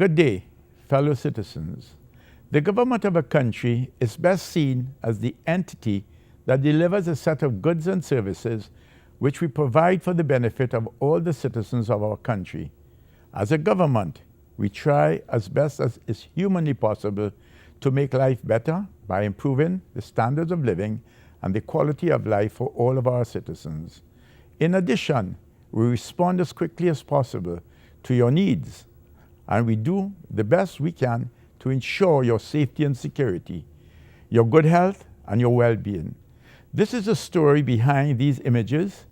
Good day, fellow citizens. The government of a country is best seen as the entity that delivers a set of goods and services which we provide for the benefit of all the citizens of our country. As a government, we try as best as is humanly possible to make life better by improving the standards of living and the quality of life for all of our citizens. In addition, we respond as quickly as possible to your needs, and we do the best we can to ensure your safety and security, your good health and your well-being. This is the story behind these images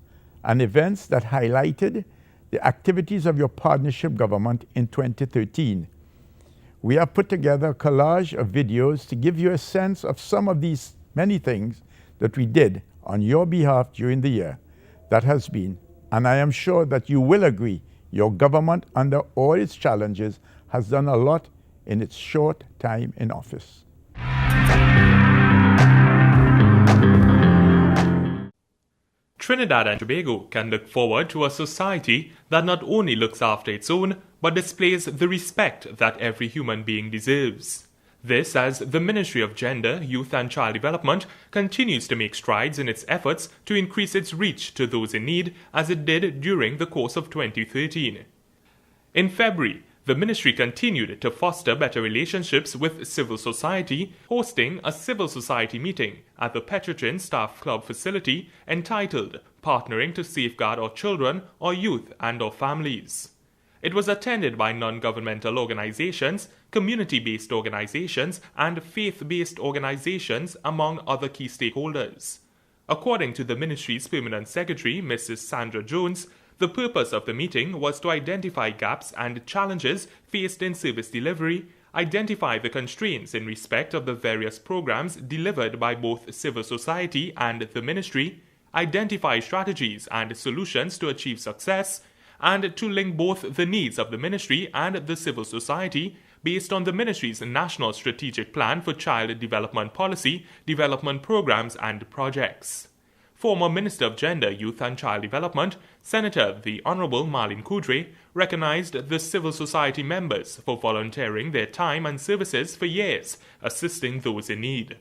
and events that highlighted the activities of your partnership government in 2013. We have put together a collage of videos to give you a sense of some of these many things that we did on your behalf during the year that has been, and I am sure that you will agree, your government, under all its challenges, has done a lot in its short time in office. Trinidad and Tobago can look forward to a society that not only looks after its own, but displays the respect that every human being deserves. This as the Ministry of Gender, Youth and Child Development continues to make strides in its efforts to increase its reach to those in need, as it did during the course of 2013. In February, the ministry continued to foster better relationships with civil society, hosting a civil society meeting at the Petrotrin Staff Club facility entitled Partnering to Safeguard Our Children, Our Youth and Our Families. It was attended by non-governmental organizations, community-based organizations, and faith-based organizations, among other key stakeholders. According to the ministry's permanent secretary, Mrs. Sandra Jones, the purpose of the meeting was to identify gaps and challenges faced in service delivery, identify the constraints in respect of the various programs delivered by both civil society and the ministry, identify strategies and solutions to achieve success, and to link both the needs of the ministry and the civil society based on the ministry's National Strategic Plan for Child Development Policy, development programs and projects. Former Minister of Gender, Youth and Child Development, Senator the Honourable Marlene Coudray, recognized the civil society members for volunteering their time and services for years, assisting those in need.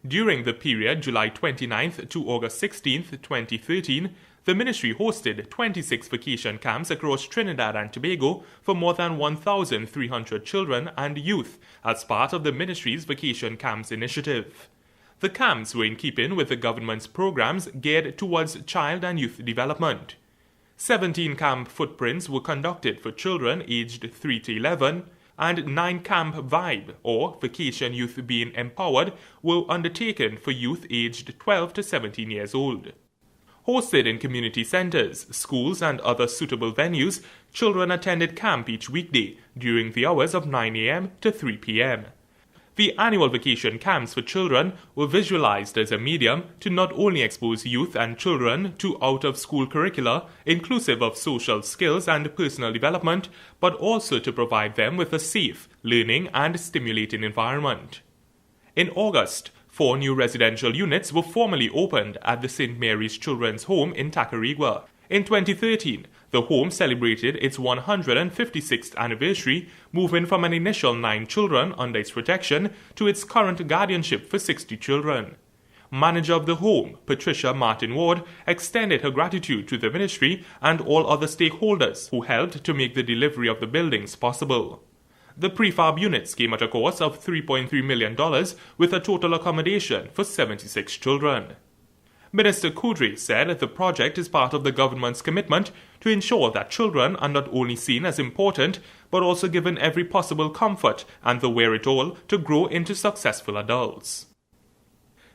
During the period July 29th to August 16th, 2013, the ministry hosted 26 vacation camps across Trinidad and Tobago for more than 1,300 children and youth as part of the ministry's Vacation Camps initiative. The camps were in keeping with the government's programs geared towards child and youth development. 17 camp footprints were conducted for children aged 3 to 11, and 9 Camp Vibe, or Vacation Youth Being Empowered, were undertaken for youth aged 12 to 17 years old. Hosted in community centers, schools, and other suitable venues, children attended camp each weekday during the hours of 9 a.m. to 3 p.m. The annual vacation camps for children were visualized as a medium to not only expose youth and children to out-of-school curricula inclusive of social skills and personal development, but also to provide them with a safe, learning and stimulating environment. In August, 4 new residential units were formally opened at the St. Mary's Children's Home in Tacarigua. In 2013, the home celebrated its 156th anniversary, moving from an initial 9 children under its protection to its current guardianship for 60 children. Manager of the home, Patricia Martin Ward, extended her gratitude to the ministry and all other stakeholders who helped to make the delivery of the buildings possible. The prefab units came at a cost of $3.3 million with a total accommodation for 76 children. Minister Coudray said the project is part of the government's commitment to ensure that children are not only seen as important, but also given every possible comfort and the wherewithal to grow into successful adults.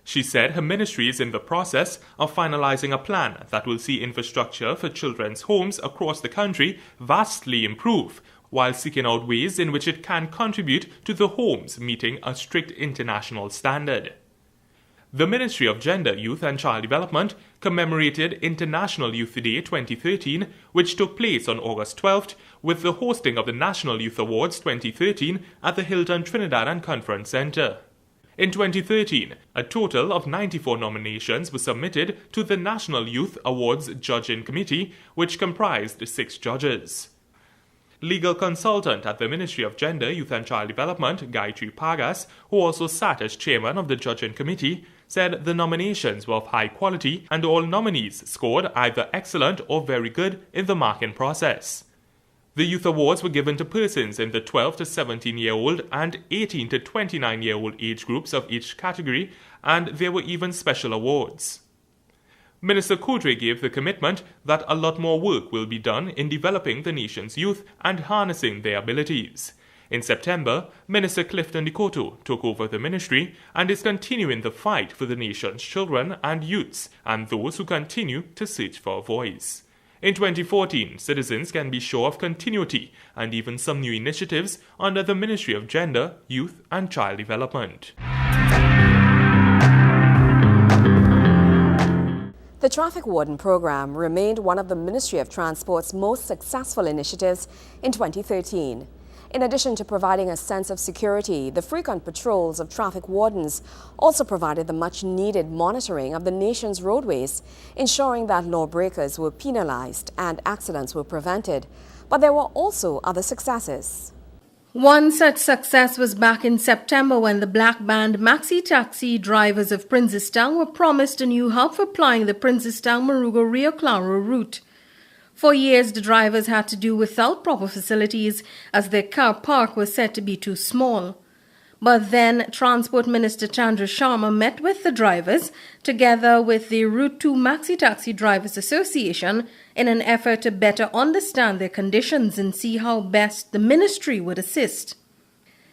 She said her ministry is in the process of finalizing a plan that will see infrastructure for children's homes across the country vastly improve, while seeking out ways in which it can contribute to the homes meeting a strict international standard. The Ministry of Gender, Youth and Child Development commemorated International Youth Day 2013, which took place on August 12th, with the hosting of the National Youth Awards 2013 at the Hilton Trinidad and Conference Center. In 2013, a total of 94 nominations were submitted to the National Youth Awards Judging Committee, which comprised 6 judges. Legal consultant at the Ministry of Gender, Youth and Child Development, Gayatri Pagas, who also sat as chairman of the judging committee, said the nominations were of high quality and all nominees scored either excellent or very good in the marking process. The youth awards were given to persons in the 12 to 17-year-old and 18 to 29-year-old age groups of each category, and there were even special awards. Minister Kodre gave the commitment that a lot more work will be done in developing the nation's youth and harnessing their abilities. In September, Minister Clifton Dikoto took over the ministry and is continuing the fight for the nation's children and youths and those who continue to search for a voice. In 2014, citizens can be sure of continuity and even some new initiatives under the Ministry of Gender, Youth and Child Development. The Traffic Warden program remained one of the Ministry of Transport's most successful initiatives in 2013. In addition to providing a sense of security, the frequent patrols of traffic wardens also provided the much-needed monitoring of the nation's roadways, ensuring that lawbreakers were penalized and accidents were prevented. But there were also other successes. One such success was back in September when the black band maxi taxi drivers of Princestown were promised a new hub for plying the Princestown-Morugo-Rio Claro route. For years, the drivers had to do without proper facilities as their car park was said to be too small. But then Transport Minister Chandra Sharma met with the drivers together with the Route 2 Maxi Taxi Drivers Association in an effort to better understand their conditions and see how best the ministry would assist.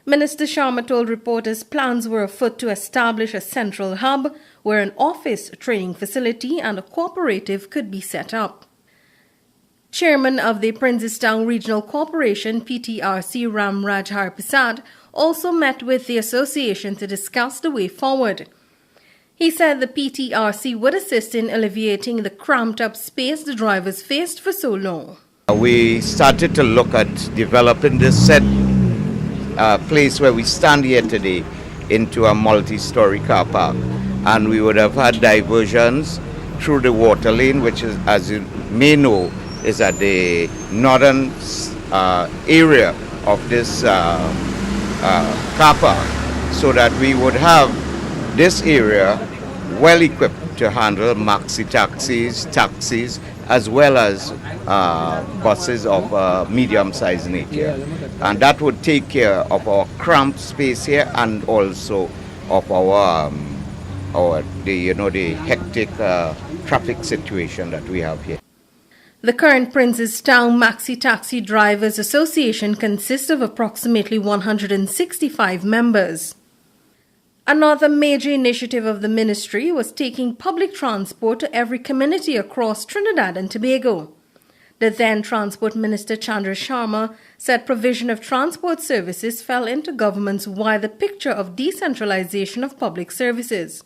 Minister Sharma told reporters plans were afoot to establish a central hub where an office, a training facility and a cooperative could be set up. Chairman of the Princestown Regional Corporation, PTRC Ramraj Harprasad, also met with the association to discuss the way forward. He said the PTRC would assist in alleviating the cramped-up space the drivers faced for so long. We started to look at developing this said place where we stand here today into a multi-story car park, and we would have had diversions through the water lane, which is, as you may know, is at the northern area of this car park, so that we would have this area well equipped to handle maxi taxis, as well as buses of medium-sized nature. And that would take care of our cramped space here and also of the hectic traffic situation that we have here. The current Princestown Maxi Taxi Drivers Association consists of approximately 165 members. Another major initiative of the ministry was taking public transport to every community across Trinidad and Tobago. The then Transport Minister Chandra Sharma said provision of transport services fell into government's wider picture of decentralization of public services.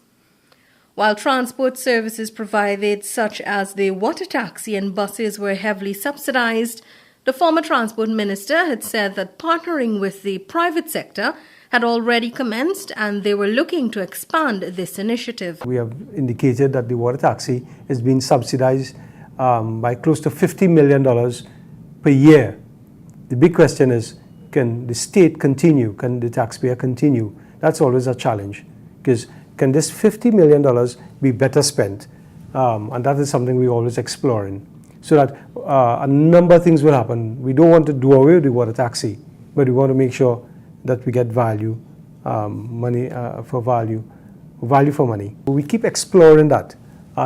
While transport services provided such as the water taxi and buses were heavily subsidized, the former transport minister had said that partnering with the private sector had already commenced and they were looking to expand this initiative. We have indicated that the water taxi is being subsidized by close to $50 million per year. The big question is, can the state continue? Can the taxpayer continue? That's always a challenge, because can this $50 million be better spent? And that is something we're always exploring, so that a number of things will happen. We don't want to do away with the water taxi, but we want to make sure that we get value, money for value for money. We keep exploring that.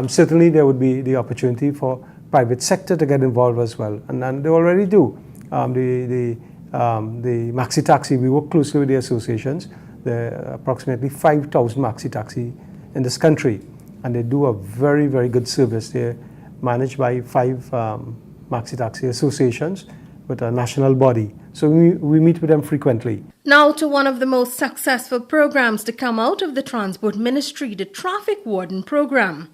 Certainly there would be the opportunity for private sector to get involved as well, and they already do. The maxi taxi, we work closely with the associations. There are approximately 5,000 maxi taxi in this country, and they do a very, very good service. They're managed by 5 maxi taxi associations with a national body. So we meet with them frequently. Now to one of the most successful programs to come out of the Transport Ministry, the Traffic Warden program.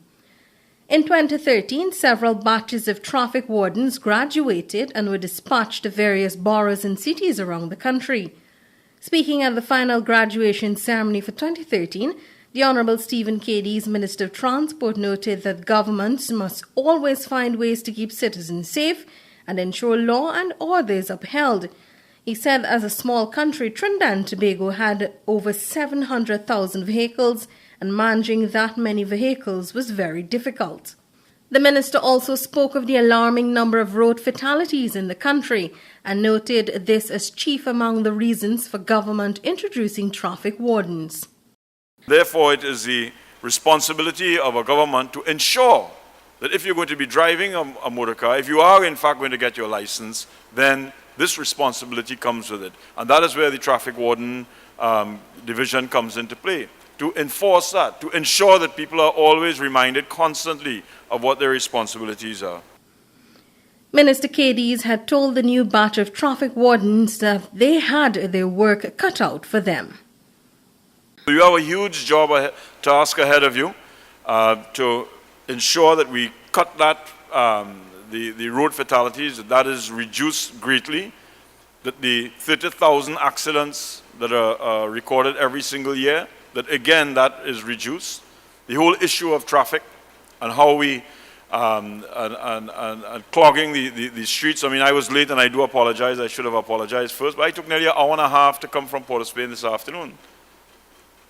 In 2013, several batches of traffic wardens graduated and were dispatched to various boroughs and cities around the country. Speaking at the final graduation ceremony for 2013, the Honourable Stephen Cadiz, Minister of Transport, noted that governments must always find ways to keep citizens safe and ensure law and order is upheld. He said as a small country, Trinidad and Tobago had over 700,000 vehicles, and managing that many vehicles was very difficult. The minister also spoke of the alarming number of road fatalities in the country and noted this as chief among the reasons for government introducing traffic wardens. Therefore, it is the responsibility of a government to ensure that if you're going to be driving a motor car, if you are in fact going to get your license, then this responsibility comes with it. And that is where the traffic warden division comes into play, to enforce that, to ensure that people are always reminded constantly of what their responsibilities are. Minister Cadiz had told the new batch of traffic wardens that they had their work cut out for them. You have a huge task ahead of you to ensure that we cut that the road fatalities, that is reduced greatly, that the 30,000 accidents that are recorded every single year, that again that is reduced. The whole issue of traffic and how we and clogging the streets. I mean, I was late and I do apologize. I should have apologized first, but I took nearly an hour and a half to come from Port of Spain this afternoon.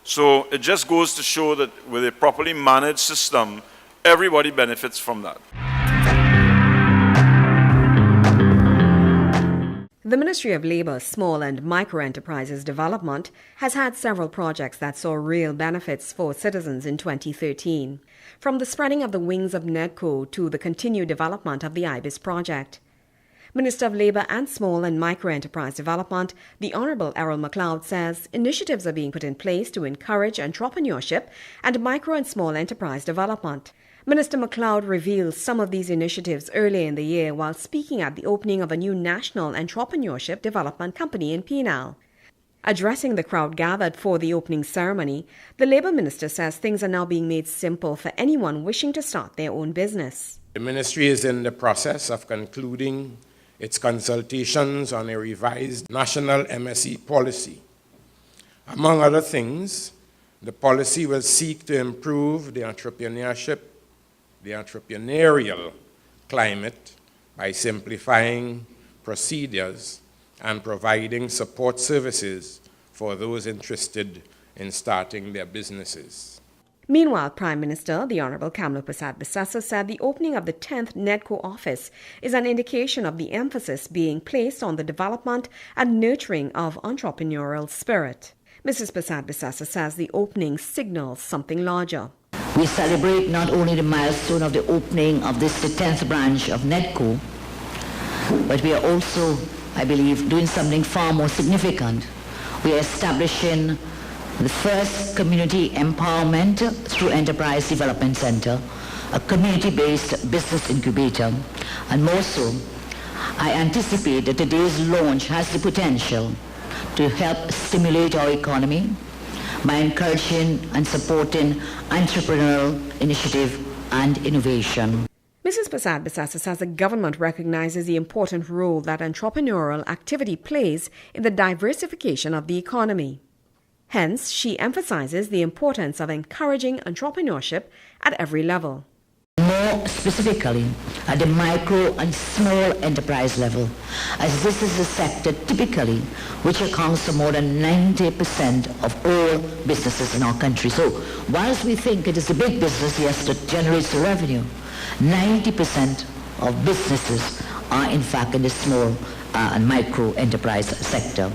So it just goes to show that with a properly managed system, everybody benefits from that. The Ministry of Labour, Small and Micro Enterprises Development has had several projects that saw real benefits for citizens in 2013, from the spreading of the wings of NEDCO to the continued development of the IBIS project. Minister of Labour and Small and Micro Enterprise Development, the Honourable Errol MacLeod, says initiatives are being put in place to encourage entrepreneurship and micro and small enterprise development. Minister MacLeod revealed some of these initiatives earlier in the year while speaking at the opening of a new national entrepreneurship development company in Penal. Addressing the crowd gathered for the opening ceremony, the Labour Minister says things are now being made simple for anyone wishing to start their own business. The Ministry is in the process of concluding its consultations on a revised national MSE policy. Among other things, the policy will seek to improve the entrepreneurial climate by simplifying procedures and providing support services for those interested in starting their businesses. Meanwhile, Prime Minister, the Honourable Kamla Persad-Bissessar, said the opening of the 10th NEDCO office is an indication of the emphasis being placed on the development and nurturing of entrepreneurial spirit. Mrs. Persad-Bissessar says the opening signals something larger. We celebrate not only the milestone of the opening of this, the 10th branch of NEDCO, but we are also, I believe, doing something far more significant. We are establishing the first community empowerment through Enterprise Development Center, a community-based business incubator, and more so, I anticipate that today's launch has the potential to help stimulate our economy by encouraging and supporting entrepreneurial initiative and innovation. Mrs. Persad-Bissessar says the government recognizes the important role that entrepreneurial activity plays in the diversification of the economy. Hence, she emphasizes the importance of encouraging entrepreneurship at every level. More specifically, at the micro and small enterprise level, as this is a sector typically which accounts for more than 90% of all businesses in our country. So, whilst we think it is a big business, yes, that generates the revenue, 90% of businesses are in fact in the small and micro enterprise sector.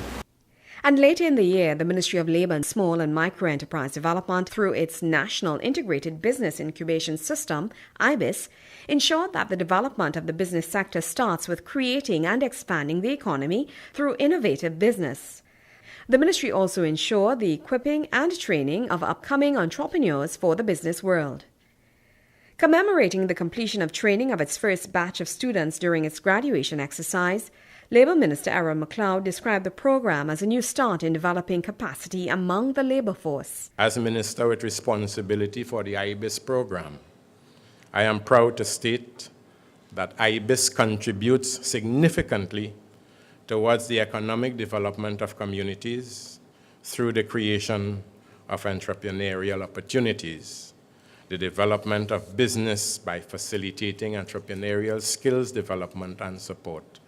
And later in the year, the Ministry of Labour and Small and Micro Enterprise Development, through its National Integrated Business Incubation System, IBIS, ensured that the development of the business sector starts with creating and expanding the economy through innovative business. The ministry also ensured the equipping and training of upcoming entrepreneurs for the business world. Commemorating the completion of training of its first batch of students during its graduation exercise, Labour Minister Errol MacLeod described the program as a new start in developing capacity among the labour force. As Minister with responsibility for the IBIS program, I am proud to state that IBIS contributes significantly towards the economic development of communities through the creation of entrepreneurial opportunities. the development of business by facilitating entrepreneurial skills development and support,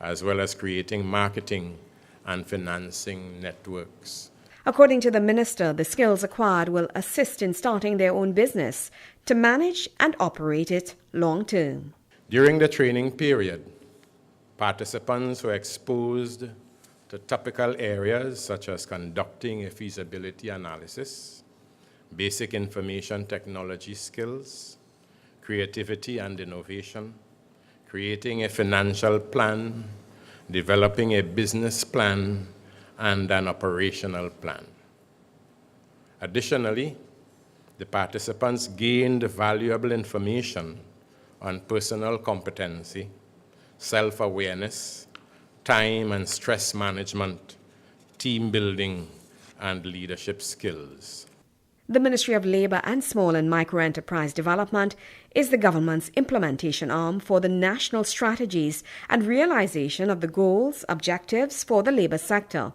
as well as creating marketing and financing networks. According to the minister, the skills acquired will assist in starting their own business to manage and operate it long term. During the training period, participants were exposed to topical areas such as conducting a feasibility analysis, basic information technology skills, creativity and innovation, creating a financial plan, developing a business plan, and an operational plan. Additionally, the participants gained valuable information on personal competency, self-awareness, time and stress management, team building, and leadership skills. The Ministry of Labour and Small and Micro-Enterprise Development is the government's implementation arm for the national strategies and realization of the goals, objectives for the labour sector.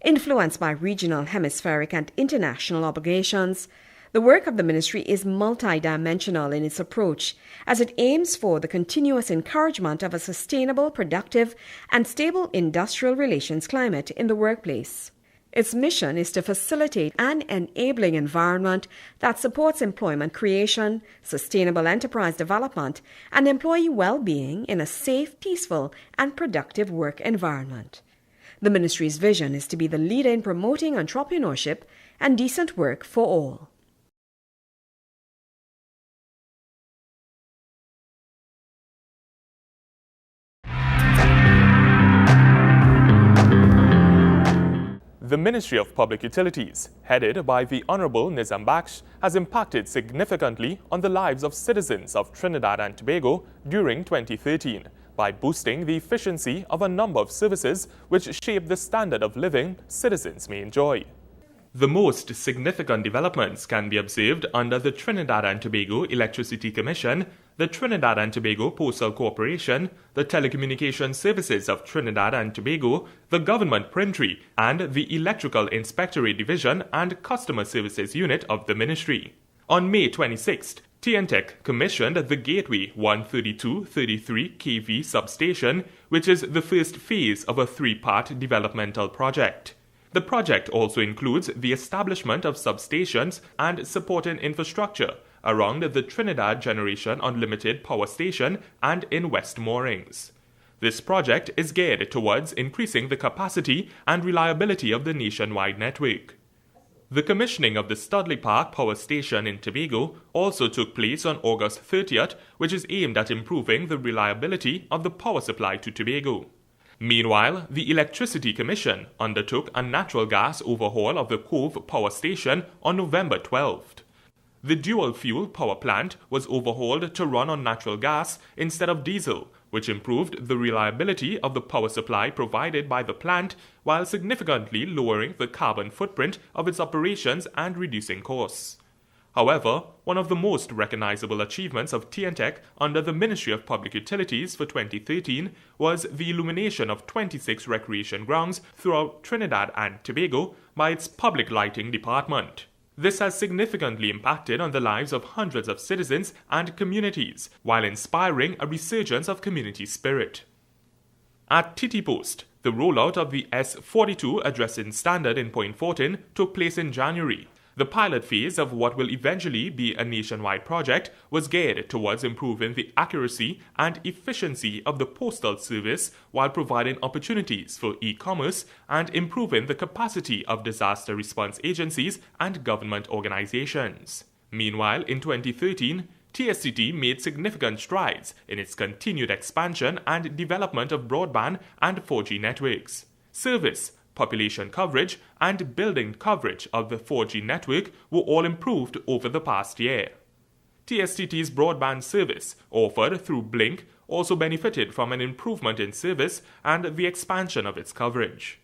Influenced by regional, hemispheric and international obligations, the work of the ministry is multidimensional in its approach as it aims for the continuous encouragement of a sustainable, productive and stable industrial relations climate in the workplace. Its mission is to facilitate an enabling environment that supports employment creation, sustainable enterprise development, and employee well-being in a safe, peaceful, and productive work environment. The ministry's vision is to be the leader in promoting entrepreneurship and decent work for all. The Ministry of Public Utilities, headed by the Honorable Nizam Baksh, has impacted significantly on the lives of citizens of Trinidad and Tobago during 2013 by boosting the efficiency of a number of services which shape the standard of living citizens may enjoy. The most significant developments can be observed under the Trinidad and Tobago Electricity Commission, the Trinidad and Tobago Postal Corporation, the Telecommunication Services of Trinidad and Tobago, the Government Printery, and the Electrical Inspectorate Division and Customer Services Unit of the Ministry. On May 26th, TNTEC commissioned the Gateway 132-33 kV substation, which is the first phase of a three-part developmental project. The project also includes the establishment of substations and supporting infrastructure around the Trinidad Generation Unlimited Power Station and in West Moorings. This project is geared towards increasing the capacity and reliability of the nationwide network. The commissioning of the Studley Park Power Station in Tobago also took place on August 30th, which is aimed at improving the reliability of the power supply to Tobago. Meanwhile, the Electricity Commission undertook a natural gas overhaul of the Cove Power Station on November 12th. The dual-fuel power plant was overhauled to run on natural gas instead of diesel, which improved the reliability of the power supply provided by the plant while significantly lowering the carbon footprint of its operations and reducing costs. However, one of the most recognizable achievements of TNTEC under the Ministry of Public Utilities for 2013 was the illumination of 26 recreation grounds throughout Trinidad and Tobago by its public lighting department. This has significantly impacted on the lives of hundreds of citizens and communities, while inspiring a resurgence of community spirit. At Titi Post, the rollout of the S42 addressing standard in Point Fortin took place in January. The pilot phase of what will eventually be a nationwide project was geared towards improving the accuracy and efficiency of the postal service while providing opportunities for e-commerce and improving the capacity of disaster response agencies and government organizations. Meanwhile, in 2013, TSTT made significant strides in its continued expansion and development of broadband and 4G networks. Service, population coverage, and building coverage of the 4G network were all improved over the past year. TSTT's broadband service, offered through Blink, also benefited from an improvement in service and the expansion of its coverage.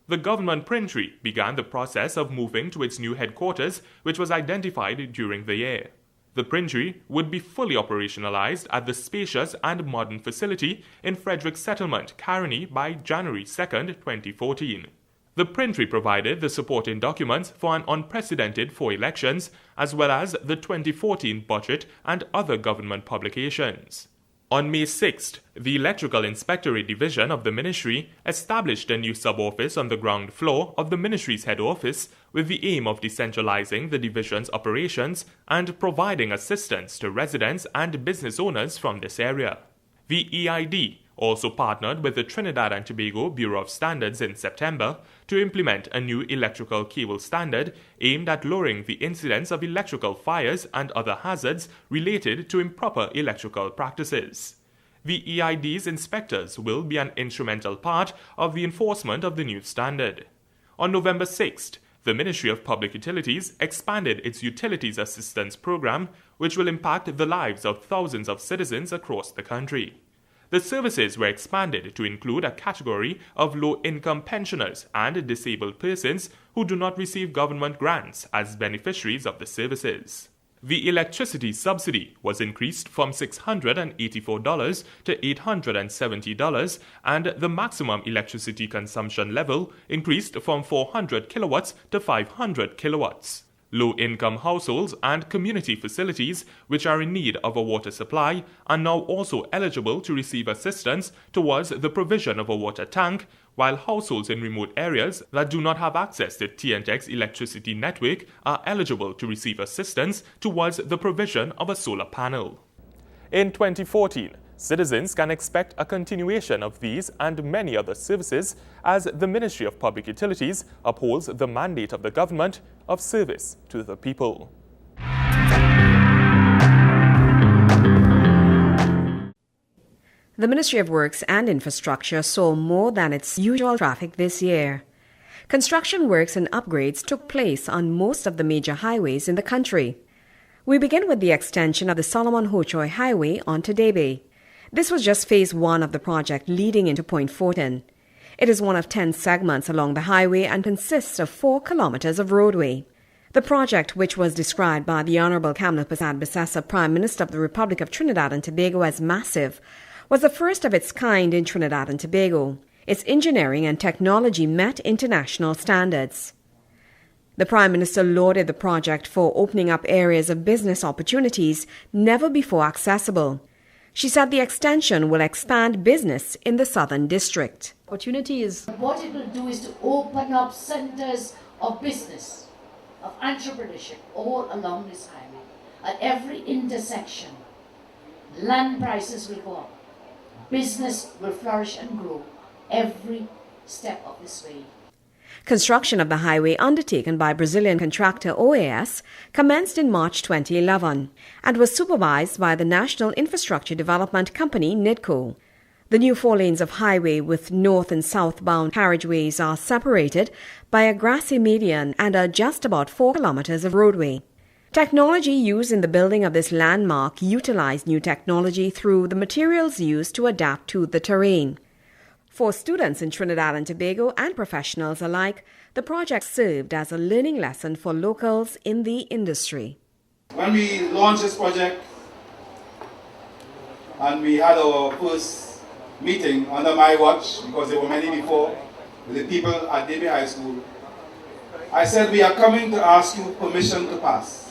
The Government Printery began the process of moving to its new headquarters, which was identified during the year. The printery would be fully operationalized at the spacious and modern facility in Frederick Settlement, Caroni by January 2, 2014. The printer provided the supporting documents for an unprecedented 4 elections, as well as the 2014 budget and other government publications. On May 6th, the Electrical Inspectorate Division of the Ministry established a new sub-office on the ground floor of the Ministry's head office with the aim of decentralizing the division's operations and providing assistance to residents and business owners from this area. The EID also partnered with the Trinidad and Tobago Bureau of Standards in September to implement a new electrical cable standard aimed at lowering the incidence of electrical fires and other hazards related to improper electrical practices. The EID's inspectors will be an instrumental part of the enforcement of the new standard. On November 6th, the Ministry of Public Utilities expanded its Utilities Assistance Program, which will impact the lives of thousands of citizens across the country. The services were expanded to include a category of low-income pensioners and disabled persons who do not receive government grants as beneficiaries of the services. The electricity subsidy was increased from $684 to $870, and the maximum electricity consumption level increased from 400 kilowatts to 500 kilowatts. Low-income households and community facilities which are in need of a water supply are now also eligible to receive assistance towards the provision of a water tank, while households in remote areas that do not have access to TNT's electricity network are eligible to receive assistance towards the provision of a solar panel. In 2014, citizens can expect a continuation of these and many other services as the Ministry of Public Utilities upholds the mandate of the government of service to the people. The Ministry of Works and Infrastructure saw more than its usual traffic this year. Construction works and upgrades took place on most of the major highways in the country. We begin with the extension of the Solomon Hochoy Highway onto Debe. This was just phase 1 of the project leading into Point Fortin. It is one of 10 segments along the highway and consists of 4 kilometers of roadway. The project, which was described by the Honorable Kamla Persad-Bissessar, Prime Minister of the Republic of Trinidad and Tobago, as massive, was the first of its kind in Trinidad and Tobago. Its engineering and technology met international standards. The Prime Minister lauded the project for opening up areas of business opportunities never before accessible. She said the extension will expand business in the Southern District. Opportunities. What it will do is to open up centers of business, of entrepreneurship all along this highway. At every intersection, land prices will go up. Business will flourish and grow every step of this way. Construction of the highway, undertaken by Brazilian contractor OAS, commenced in March 2011 and was supervised by the National Infrastructure Development Company, NIDCO. The new 4 lanes of highway with north and southbound carriageways are separated by a grassy median and are just about 4 kilometers of roadway. Technology used in the building of this landmark utilized new technology through the materials used to adapt to the terrain. For students in Trinidad and Tobago and professionals alike, the project served as a learning lesson for locals in the industry. When we launched this project and we had our first meeting under my watch, because there were many before, with the people at Debe High School, I said we are coming to ask you permission to pass.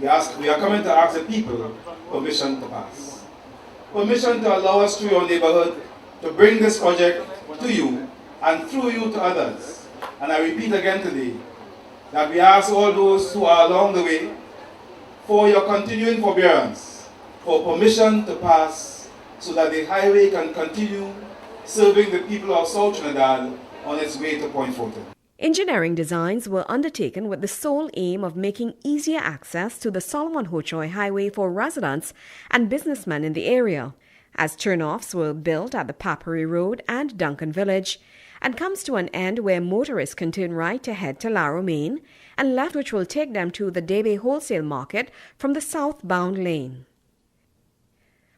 We are coming to ask the people permission to pass. Permission to allow us through your neighborhood to bring this project to you and through you to others. And I repeat again today that we ask all those who are along the way for your continuing forbearance, for permission to pass so that the highway can continue serving the people of South Trinidad on its way to Point Fortin. Engineering designs were undertaken with the sole aim of making easier access to the Solomon Hochoy Highway for residents and businessmen in the area, as turnoffs were built at the Papari Road and Duncan Village, and comes to an end where motorists can turn right to head to La Romaine and left, which will take them to the Debe Wholesale Market from the southbound lane.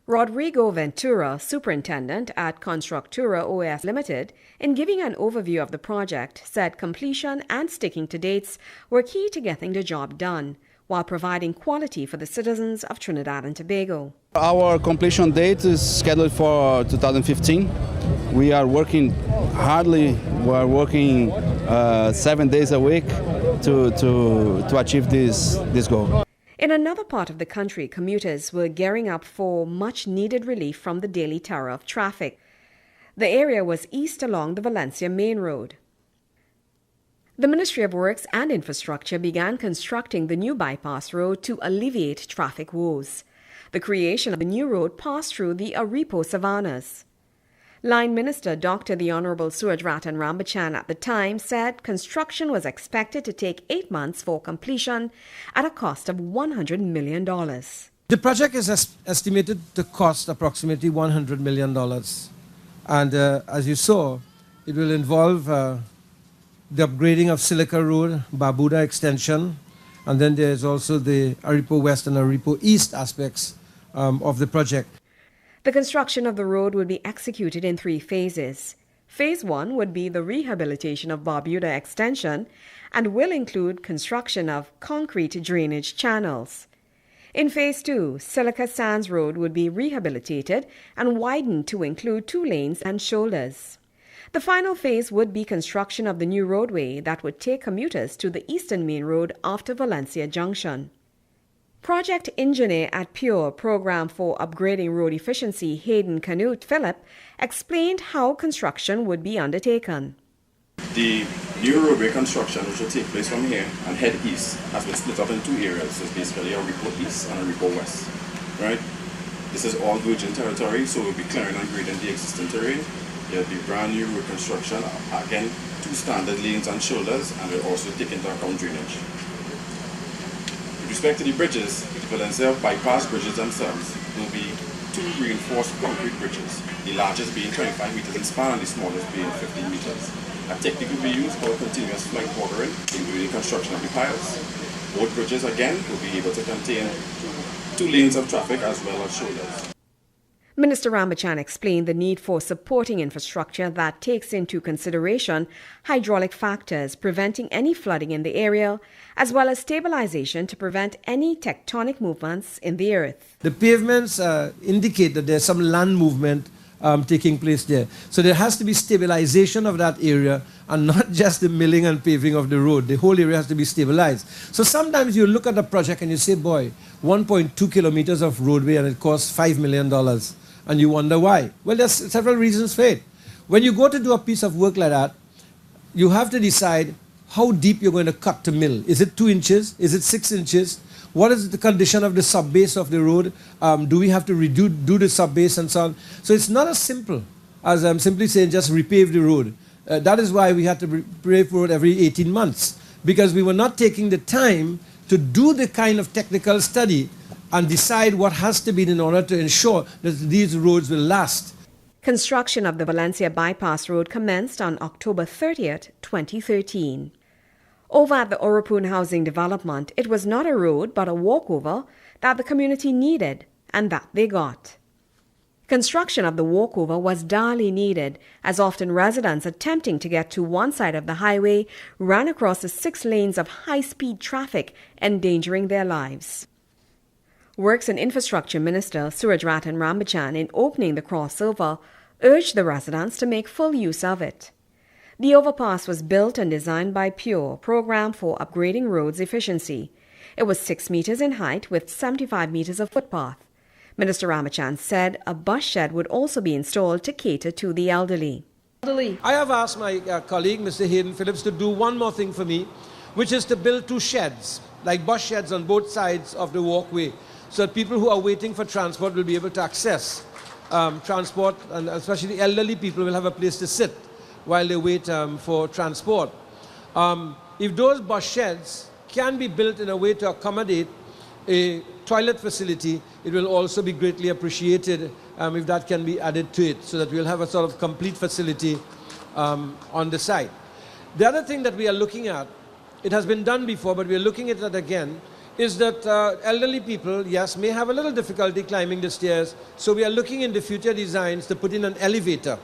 Rodrigo Ventura, superintendent at Constructura OAS Limited, in giving an overview of the project, said completion and sticking to dates were key to getting the job done, while providing quality for the citizens of Trinidad and Tobago. Our completion date is scheduled for 2015. We are working hardly were working 7 days a week to achieve this goal. In another part of the country, commuters were gearing up for much-needed relief from the daily terror of traffic. The area was east along the Valencia Main Road. The Ministry of Works and Infrastructure began constructing the new bypass road to alleviate traffic woes. The creation of the new road passed through the Aripo savannas. Line Minister Dr. The Honorable Surajratan Rambachan at the time said construction was expected to take 8 months for completion at a cost of $100 million. The project is estimated to cost approximately $100 million. And as you saw, it will involve the upgrading of Silica Road, Barbuda extension, and then there's also the Aripo West and Aripo East aspects of the project. The construction of the road would be executed in 3 phases. Phase 1 would be the rehabilitation of Barbuda extension and will include construction of concrete drainage channels. In Phase 2, Silica Sands Road would be rehabilitated and widened to include 2 lanes and shoulders. The final phase would be construction of the new roadway that would take commuters to the Eastern Main Road after Valencia Junction. Project engineer at Pure Program for Upgrading Road Efficiency, Hayden Canute Phillip, explained how construction would be undertaken. The new roadway construction, which will take place from here and head east, has been split up in 2 areas. It's basically a Aripo East and a Aripo West. Right? This is all virgin territory, so we'll be clearing and grading the existing terrain. There'll be brand new road construction, again, 2 standard lanes and shoulders, and we'll also take into account drainage. With respect to the bridges, the Valencia bypass bridges themselves will be 2 reinforced concrete bridges, the largest being 25 meters in span and the smallest being 15 meters. A technique will be used for continuous flank watering, including construction of the piles. Both bridges, again, will be able to contain 2 lanes of traffic as well as shoulders. Minister Rambachan explained the need for supporting infrastructure that takes into consideration hydraulic factors preventing any flooding in the area, as well as stabilization to prevent any tectonic movements in the earth. The pavements indicate that there's some land movement taking place there. So there has to be stabilization of that area and not just the milling and paving of the road. The whole area has to be stabilized. So sometimes you look at a project and you say, boy, 1.2 kilometers of roadway and it costs $5 million. And you wonder why. Well, there's several reasons for it. When you go to do a piece of work like that, you have to decide how deep you're going to cut to mill. Is it 2 inches? Is it 6 inches? What is the condition of the sub-base of the road? Do we have to do the sub-base and so on? So it's not as simple as I'm simply saying just repave the road. That is why we had to repave the road every 18 months, because we were not taking the time to do the kind of technical study and decide what has to be in order to ensure that these roads will last. Construction of the Valencia Bypass Road commenced on October 30th, 2013. Over at the Orapun Housing Development, it was not a road but a walkover that the community needed, and that they got. Construction of the walkover was direly needed, as often residents attempting to get to one side of the highway ran across the 6 lanes of high-speed traffic, endangering their lives. Works and Infrastructure Minister Surajratan Rambachan, in opening the crossover, urged the residents to make full use of it. The overpass was built and designed by Pure, Program for Upgrading Roads Efficiency. It was 6 meters in height with 75 meters of footpath. Minister Rambachan said a bus shed would also be installed to cater to the elderly. I have asked my colleague, Mr. Hayden Phillips, to do one more thing for me, which is to build 2 sheds, like bus sheds on both sides of the walkway, so that people who are waiting for transport will be able to access transport, and especially the elderly people will have a place to sit while they wait for transport. If those bus sheds can be built in a way to accommodate a toilet facility, it will also be greatly appreciated if that can be added to it, so that we'll have a sort of complete facility on the site. The other thing that we are looking at, it has been done before, but we are looking at it again, is that elderly people, yes, may have a little difficulty climbing the stairs, so we are looking in the future designs to put in an elevator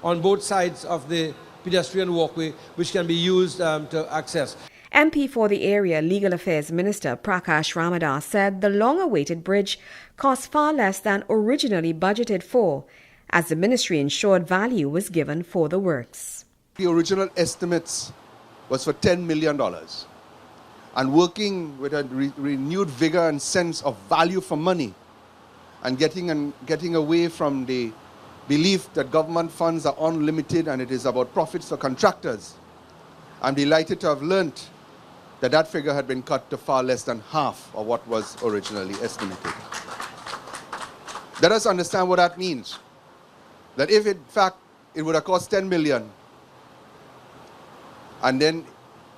on both sides of the pedestrian walkway, which can be used to access. MP for the area Legal Affairs Minister Prakash Ramadas said the long-awaited bridge cost far less than originally budgeted for, as the ministry ensured value was given for the works. The original estimates was for $10 million. And working with a renewed vigor and sense of value for money, and getting away from the belief that government funds are unlimited and it is about profits for contractors, I'm delighted to have learnt that that figure had been cut to far less than half of what was originally estimated. Let us understand what that means. That if in fact it would have cost 10 million, and then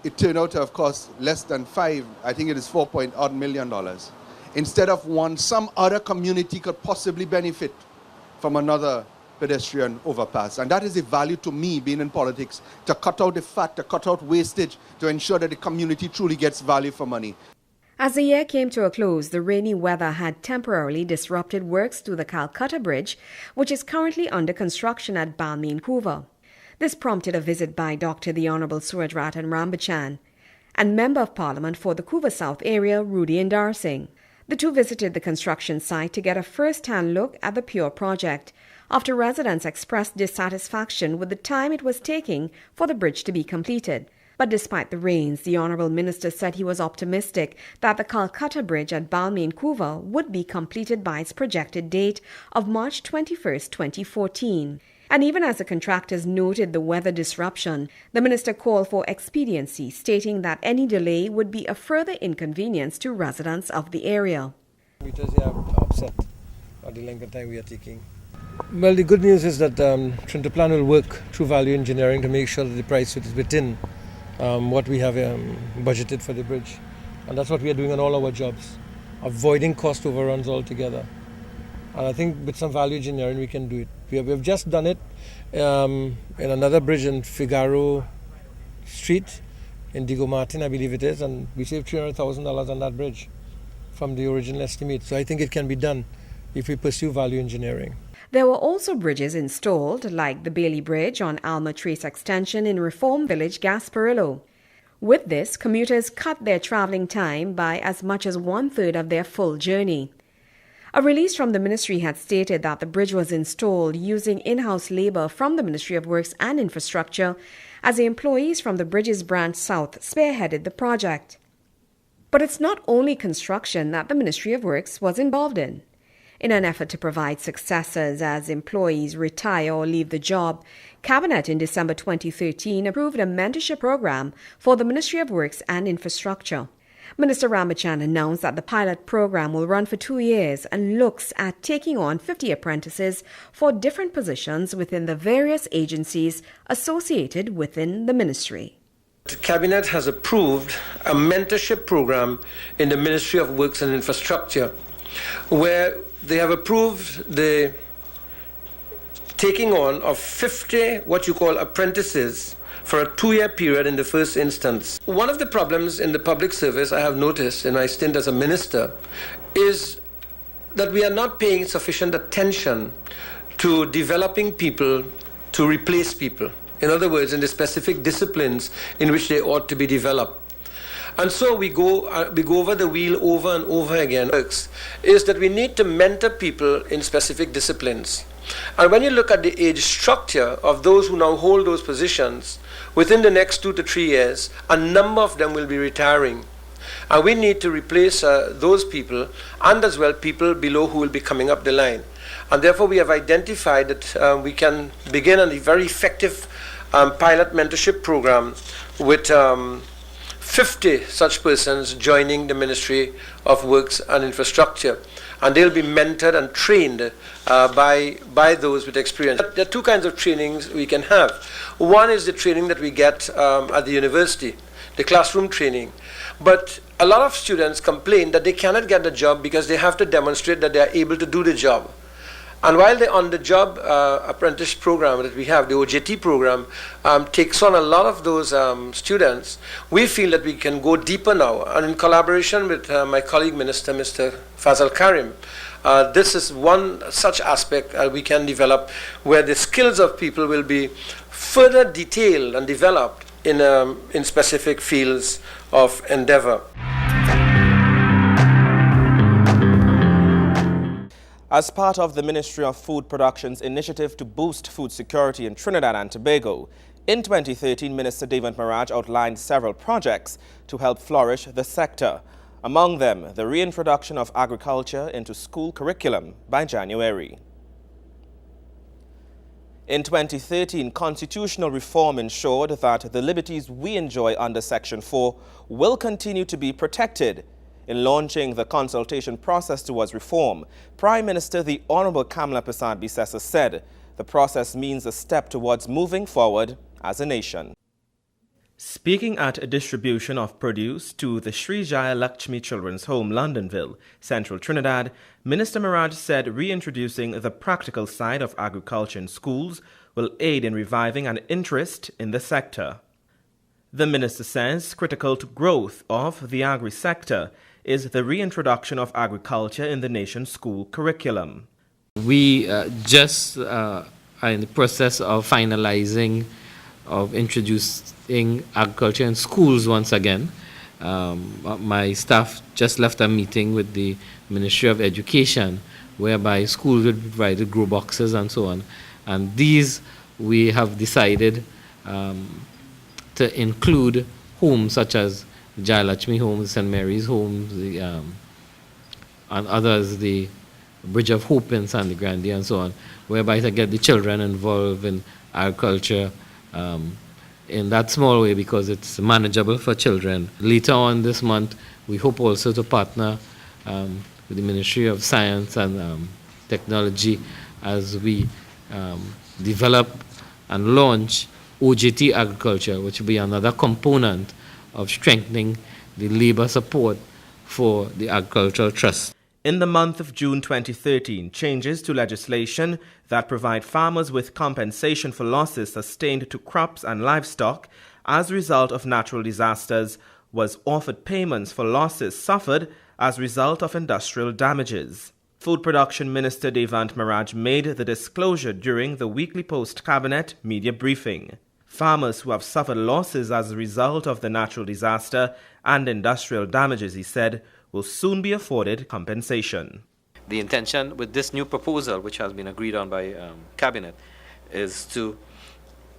it turned out to have cost less than 5, I think it is $4 million. Instead of one, some other community could possibly benefit from another pedestrian overpass. And that is a value to me, being in politics, to cut out the fat, to cut out wastage, to ensure that the community truly gets value for money. As the year came to a close, the rainy weather had temporarily disrupted works to the Calcutta Bridge, which is currently under construction at Balmain Couva. This prompted a visit by Dr. the Honourable Surajratan Rambachan and Member of Parliament for the Couva South area, Rudy Indar Singh. The two visited the construction site to get a first-hand look at the Pure project, after residents expressed dissatisfaction with the time it was taking for the bridge to be completed. But despite the rains, the Honourable Minister said he was optimistic that the Calcutta Bridge at Balmain Couva would be completed by its projected date of March 21, 2014. And even as the contractors noted the weather disruption, the minister called for expediency, stating that any delay would be a further inconvenience to residents of the area. Meters are upset at the length of time we are taking. Well, the good news is that Trintaplan will work through value engineering to make sure that the price is within what we have budgeted for the bridge. And that's what we are doing on all our jobs, avoiding cost overruns altogether. And I think with some value engineering we can do it. We have just done it in another bridge in Figaro Street in Diego Martin, I believe it is, and we saved $300,000 on that bridge from the original estimate. So I think it can be done if we pursue value engineering. There were also bridges installed, like the Bailey Bridge on Alma Trace Extension in Reform Village, Gasparillo. With this, commuters cut their travelling time by as much as 1/3 of their full journey. A release from the ministry had stated that the bridge was installed using in-house labour from the Ministry of Works and Infrastructure, as the employees from the Bridges Branch South spearheaded the project. But it's not only construction that the Ministry of Works was involved in. In an effort to provide successors as employees retire or leave the job, Cabinet in December 2013 approved a mentorship program for the Ministry of Works and Infrastructure. Minister Rambachan announced that the pilot program will run for 2 years and looks at taking on 50 apprentices for different positions within the various agencies associated within the ministry. The Cabinet has approved a mentorship program in the Ministry of Works and Infrastructure, where they have approved the taking on of 50 what you call apprentices for a 2-year period in the first instance. One of the problems in the public service I have noticed in my stint as a minister is that we are not paying sufficient attention to developing people to replace people. In other words, in the specific disciplines in which they ought to be developed. And so we go over the wheel over and over again. Is that we need to mentor people in specific disciplines. And when you look at the age structure of those who now hold those positions, within the next 2 to 3 years, a number of them will be retiring. And we need to replace those people, and as well people below who will be coming up the line. And therefore we have identified that we can begin a very effective pilot mentorship program with 50 such persons joining the Ministry of Works and Infrastructure. And they'll be mentored and trained by those with experience. There are 2 kinds of trainings we can have. One is the training that we get at the university, the classroom training. But a lot of students complain that they cannot get the job because they have to demonstrate that they are able to do the job. And while the on-the-job apprentice program that we have, the OJT program, takes on a lot of those students, we feel that we can go deeper now. And in collaboration with my colleague minister, Mr. Fazal Karim, this is one such aspect we can develop where the skills of people will be further detailed and developed in specific fields of endeavor. As part of the Ministry of Food Production's initiative to boost food security in Trinidad and Tobago, in 2013, Minister Devant Maraj outlined several projects to help flourish the sector. Among them, the reintroduction of agriculture into school curriculum by January. In 2013, constitutional reform ensured that the liberties we enjoy under Section 4 will continue to be protected. In launching the consultation process towards reform, Prime Minister the Honorable Kamala Persad-Bissessar said the process means a step towards moving forward as a nation. Speaking at a distribution of produce to the Sri Jaya Lakshmi Children's Home, Londonville, Central Trinidad, Minister Maraj said reintroducing the practical side of agriculture in schools will aid in reviving an interest in the sector. The minister says critical to growth of the agri-sector is the reintroduction of agriculture in the nation's school curriculum. We just are in the process of finalizing, of introducing agriculture in schools once again. My staff just left a meeting with the Ministry of Education whereby schools would provide grow boxes and so on. And these we have decided to include homes such as Jaya Lakshmi homes, St. Mary's homes, and others, the Bridge of Hope in Sandy Grande and so on, whereby to get the children involved in agriculture in that small way because it's manageable for children. Later on this month, we hope also to partner with the Ministry of Science and Technology as we develop and launch OJT agriculture, which will be another component of strengthening the labor support for the agricultural trust. In the month of June 2013, changes to legislation that provide farmers with compensation for losses sustained to crops and livestock as a result of natural disasters was offered payments for losses suffered as a result of industrial damages. Food Production Minister Devant Maraj made the disclosure during the weekly post-cabinet media briefing. Farmers who have suffered losses as a result of the natural disaster and industrial damages, he said, will soon be afforded compensation. The intention with this new proposal, which has been agreed on by Cabinet, is to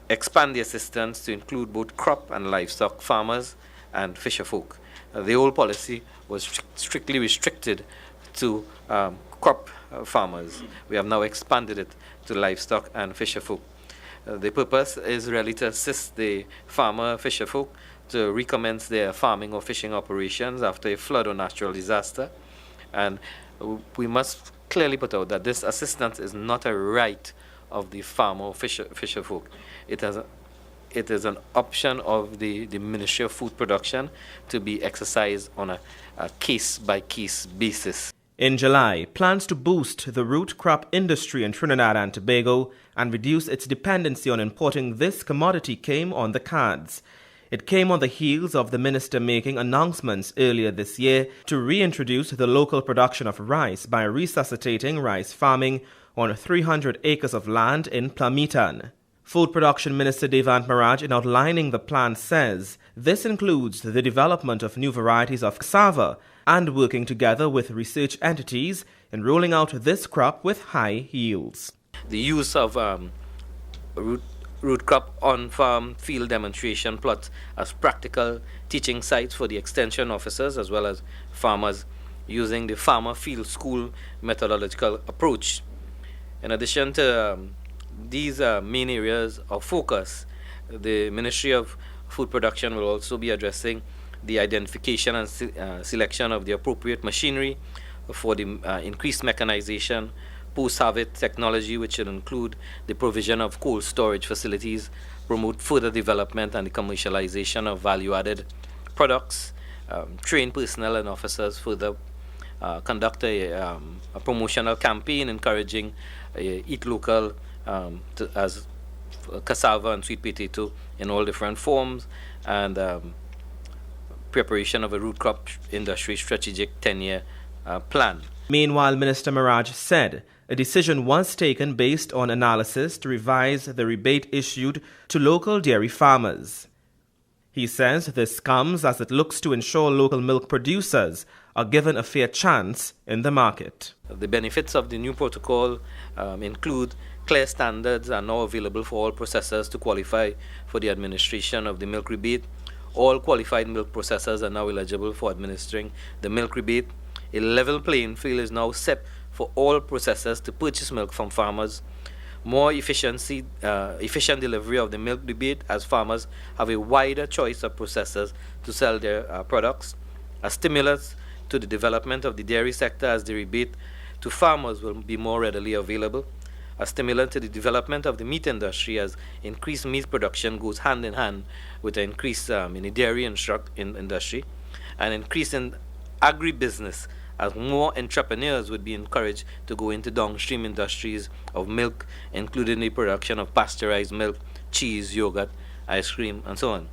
expand the assistance to include both crop and livestock farmers and fisherfolk. The old policy was strictly restricted to crop farmers. We have now expanded it to livestock and fisherfolk. The purpose is really to assist the farmer fisherfolk to recommence their farming or fishing operations after a flood or natural disaster. And we must clearly put out that this assistance is not a right of the farmer or fisherfolk. It is an option of the Ministry of Food Production to be exercised on a case-by-case basis. In July, plans to boost the root crop industry in Trinidad and Tobago and reduce its dependency on importing this commodity came on the cards. It came on the heels of the minister making announcements earlier this year to reintroduce the local production of rice by resuscitating rice farming on 300 acres of land in Plamitan. Food Production Minister Devant Maraj, in outlining the plan, says this includes the development of new varieties of cassava and working together with research entities in rolling out this crop with high yields. The use of root crop on-farm field demonstration plots as practical teaching sites for the extension officers as well as farmers using the farmer field school methodological approach. In addition to these main areas of focus, the Ministry of Food Production will also be addressing the identification and selection of the appropriate machinery for the increased mechanization, post-harvest technology, which will include the provision of cold storage facilities, promote further development and the commercialization of value-added products, train personnel and officers, further conduct a promotional campaign encouraging eat local as cassava and sweet potato in all different forms, and preparation of a root crop industry strategic 10-year plan. Meanwhile, Minister Maraj said a decision was taken based on analysis to revise the rebate issued to local dairy farmers. He says this comes as it looks to ensure local milk producers are given a fair chance in the market. The benefits of the new protocol include clear standards are now available for all processors to qualify for the administration of the milk rebate. All qualified milk processors are now eligible for administering the milk rebate. A level playing field is now set for all processors to purchase milk from farmers. More efficient delivery of the milk rebate, as farmers have a wider choice of processors to sell their products. A stimulus to the development of the dairy sector, as the rebate to farmers will be more readily available. A stimulant to the development of the meat industry, as increased meat production goes hand in hand with an increase in the dairy industry. An increase in agribusiness, as more entrepreneurs would be encouraged to go into downstream industries of milk, including the production of pasteurized milk, cheese, yogurt, ice cream, and so on.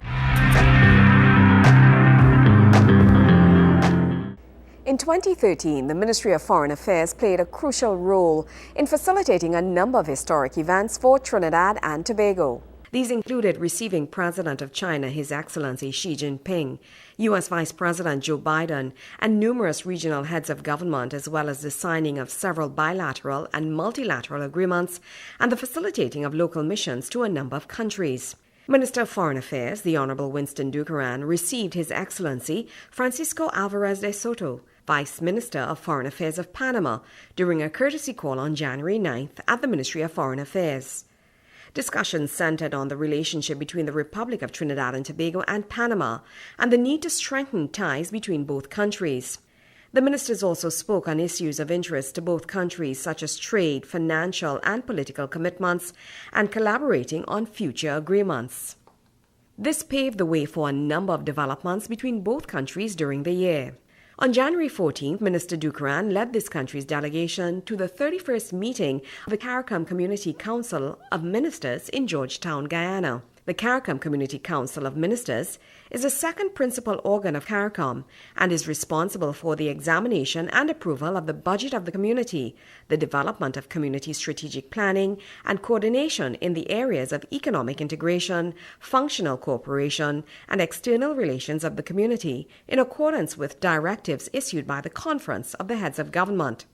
In 2013, the Ministry of Foreign Affairs played a crucial role in facilitating a number of historic events for Trinidad and Tobago. These included receiving President of China, His Excellency Xi Jinping, U.S. Vice President Joe Biden, and numerous regional heads of government, as well as the signing of several bilateral and multilateral agreements and the facilitating of local missions to a number of countries. Minister of Foreign Affairs, the Honorable Winston Ducaran, received His Excellency Francisco Alvarez de Soto, Vice Minister of Foreign Affairs of Panama, during a courtesy call on January 9th at the Ministry of Foreign Affairs. Discussions centered on the relationship between the Republic of Trinidad and Tobago and Panama and the need to strengthen ties between both countries. The ministers also spoke on issues of interest to both countries, such as trade, financial and political commitments, and collaborating on future agreements. This paved the way for a number of developments between both countries during the year. On January 14th, Minister Ducaran led this country's delegation to the 31st meeting of the CARICOM Community Council of Ministers in Georgetown, Guyana. The CARICOM Community Council of Ministers is the second principal organ of CARICOM and is responsible for the examination and approval of the budget of the community, the development of community strategic planning, and coordination in the areas of economic integration, functional cooperation, and external relations of the community, in accordance with directives issued by the Conference of the Heads of Government.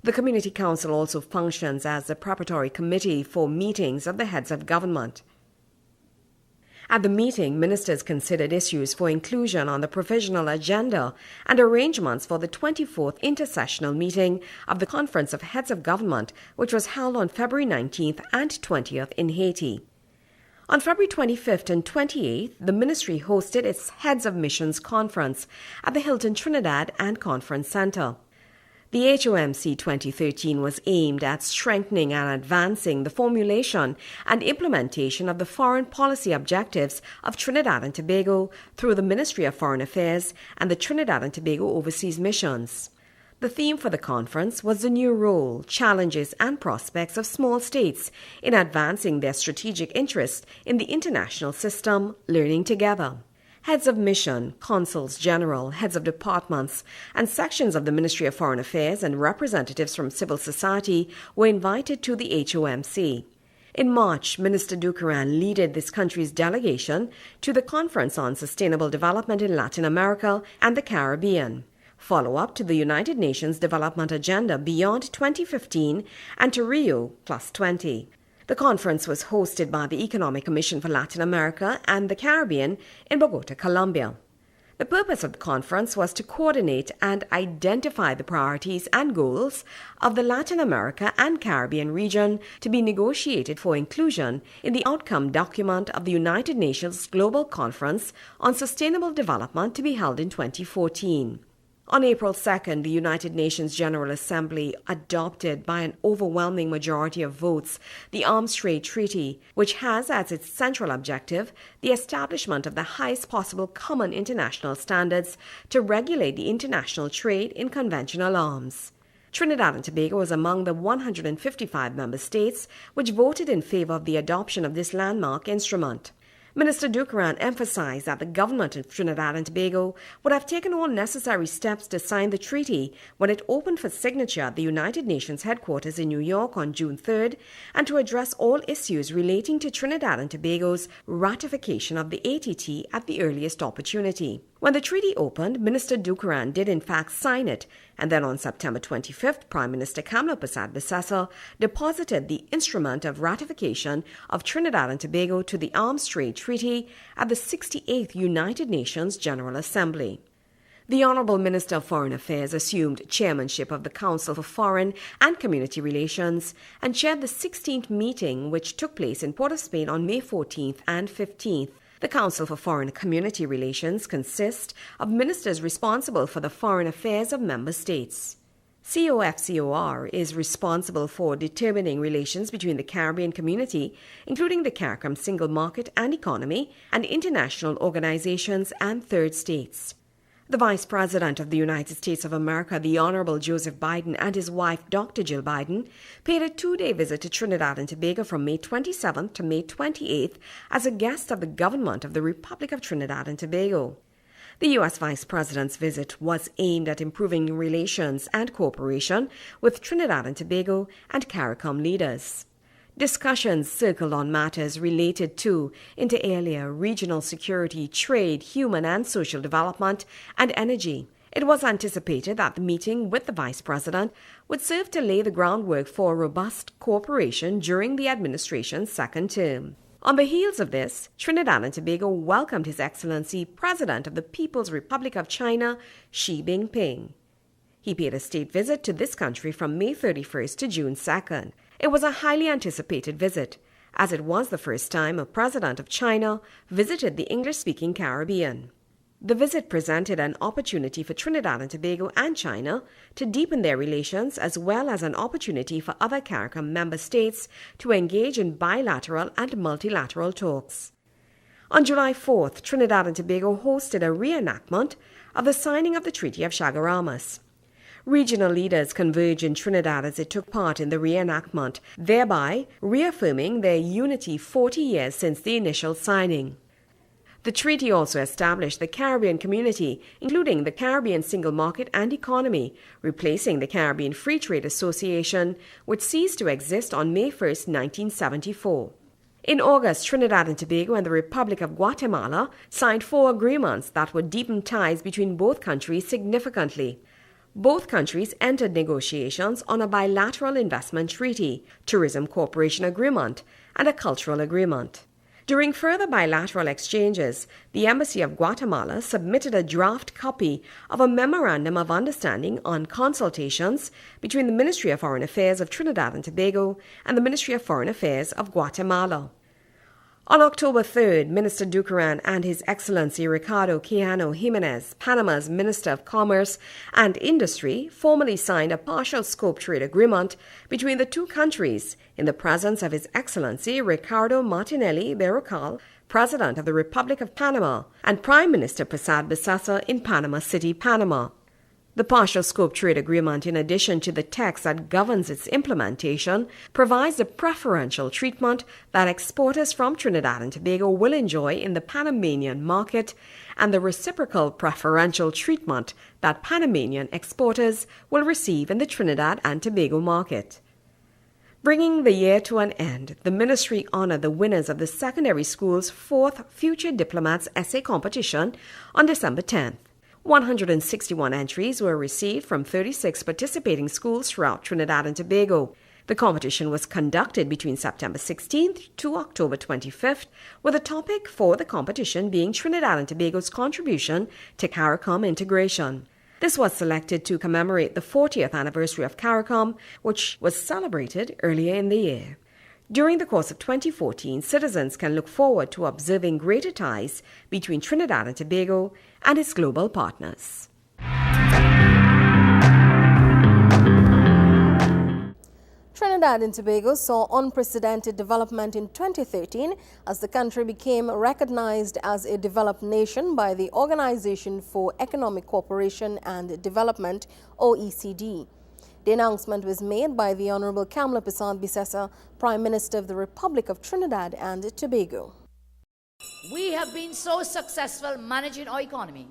The Community Council also functions as the preparatory committee for meetings of the Heads of Government. At the meeting, ministers considered issues for inclusion on the provisional agenda and arrangements for the 24th intersessional meeting of the Conference of Heads of Government, which was held on February 19th and 20th in Haiti. On February 25th and 28th, the ministry hosted its Heads of Missions Conference at the Hilton Trinidad and Conference Center. The HOMC 2013 was aimed at strengthening and advancing the formulation and implementation of the foreign policy objectives of Trinidad and Tobago through the Ministry of Foreign Affairs and the Trinidad and Tobago Overseas Missions. The theme for the conference was the new role, challenges, and prospects of small states in advancing their strategic interests in the international system, learning together. Heads of mission, consuls general, heads of departments, and sections of the Ministry of Foreign Affairs and representatives from civil society were invited to the HOMC. In March, Minister Ducaran led this country's delegation to the Conference on Sustainable Development in Latin America and the Caribbean, follow-up to the United Nations Development Agenda Beyond 2015 and to Rio +20. The conference was hosted by the Economic Commission for Latin America and the Caribbean in Bogota, Colombia. The purpose of the conference was to coordinate and identify the priorities and goals of the Latin America and Caribbean region to be negotiated for inclusion in the outcome document of the United Nations Global Conference on Sustainable Development to be held in 2014. On April 2nd, the United Nations General Assembly adopted by an overwhelming majority of votes the Arms Trade Treaty, which has as its central objective the establishment of the highest possible common international standards to regulate the international trade in conventional arms. Trinidad and Tobago was among the 155 member states which voted in favor of the adoption of this landmark instrument. Minister Ducaran emphasized that the government of Trinidad and Tobago would have taken all necessary steps to sign the treaty when it opened for signature at the United Nations headquarters in New York on June 3rd, and to address all issues relating to Trinidad and Tobago's ratification of the ATT at the earliest opportunity. When the treaty opened, Minister Dukaran did in fact sign it, and then on September 25th, Prime Minister Kamla Persad-Bissessar deposited the instrument of ratification of Trinidad and Tobago to the Arms Trade Treaty at the 68th United Nations General Assembly. The Honourable Minister of Foreign Affairs assumed chairmanship of the Council for Foreign and Community Relations and chaired the 16th meeting, which took place in Port of Spain on May 14th and 15th. The Council for Foreign and Community Relations consists of ministers responsible for the foreign affairs of member states. COFCOR is responsible for determining relations between the Caribbean community, including the CARICOM single market and economy, and international organizations and third states. The Vice President of the United States of America, the Honorable Joseph Biden, and his wife, Dr. Jill Biden, paid a 2-day visit to Trinidad and Tobago from May 27th to May 28th as a guest of the government of the Republic of Trinidad and Tobago. The U.S. Vice President's visit was aimed at improving relations and cooperation with Trinidad and Tobago and CARICOM leaders. Discussions circled on matters related to, inter alia, regional security, trade, human and social development, and energy. It was anticipated that the meeting with the Vice President would serve to lay the groundwork for robust cooperation during the administration's second term. On the heels of this, Trinidad and Tobago welcomed His Excellency President of the People's Republic of China, Xi Jinping. He paid a state visit to this country from May 31st to June 2nd. It was a highly anticipated visit, as it was the first time a president of China visited the English-speaking Caribbean. The visit presented an opportunity for Trinidad and Tobago and China to deepen their relations, as well as an opportunity for other CARICOM member states to engage in bilateral and multilateral talks. On July 4th, Trinidad and Tobago hosted a reenactment of the signing of the Treaty of Chaguaramas. Regional leaders converged in Trinidad as it took part in the reenactment, thereby reaffirming their unity 40 years since the initial signing. The treaty also established the Caribbean Community, including the Caribbean Single Market and Economy, replacing the Caribbean Free Trade Association, which ceased to exist on May 1, 1974. In August, Trinidad and Tobago and the Republic of Guatemala signed 4 agreements that would deepen ties between both countries significantly. Both countries entered negotiations on a bilateral investment treaty, tourism cooperation agreement, and a cultural agreement. During further bilateral exchanges, the Embassy of Guatemala submitted a draft copy of a Memorandum of Understanding on consultations between the Ministry of Foreign Affairs of Trinidad and Tobago and the Ministry of Foreign Affairs of Guatemala. On October 3rd, Minister Dukaran and His Excellency Ricardo Quijano Jimenez, Panama's Minister of Commerce and Industry, formally signed a partial scope trade agreement between the two countries in the presence of His Excellency Ricardo Martinelli Berrocal, President of the Republic of Panama, and Prime Minister Persad-Bissessar in Panama City, Panama. The partial scope trade agreement, in addition to the text that governs its implementation, provides the preferential treatment that exporters from Trinidad and Tobago will enjoy in the Panamanian market and the reciprocal preferential treatment that Panamanian exporters will receive in the Trinidad and Tobago market. Bringing the year to an end, the ministry honored the winners of the secondary school's 4th Future Diplomats Essay Competition on December 10th. 161 entries were received from 36 participating schools throughout Trinidad and Tobago. The competition was conducted between September 16th to October 25th, with the topic for the competition being Trinidad and Tobago's contribution to CARICOM integration. This was selected to commemorate the 40th anniversary of CARICOM, which was celebrated earlier in the year. During the course of 2014, citizens can look forward to observing greater ties between Trinidad and Tobago and its global partners. Trinidad and Tobago saw unprecedented development in 2013 as the country became recognized as a developed nation by the Organization for Economic Cooperation and Development, OECD. The announcement was made by the Honorable Kamla Persad-Bissessar, Prime Minister of the Republic of Trinidad and Tobago. We have been so successful managing our economy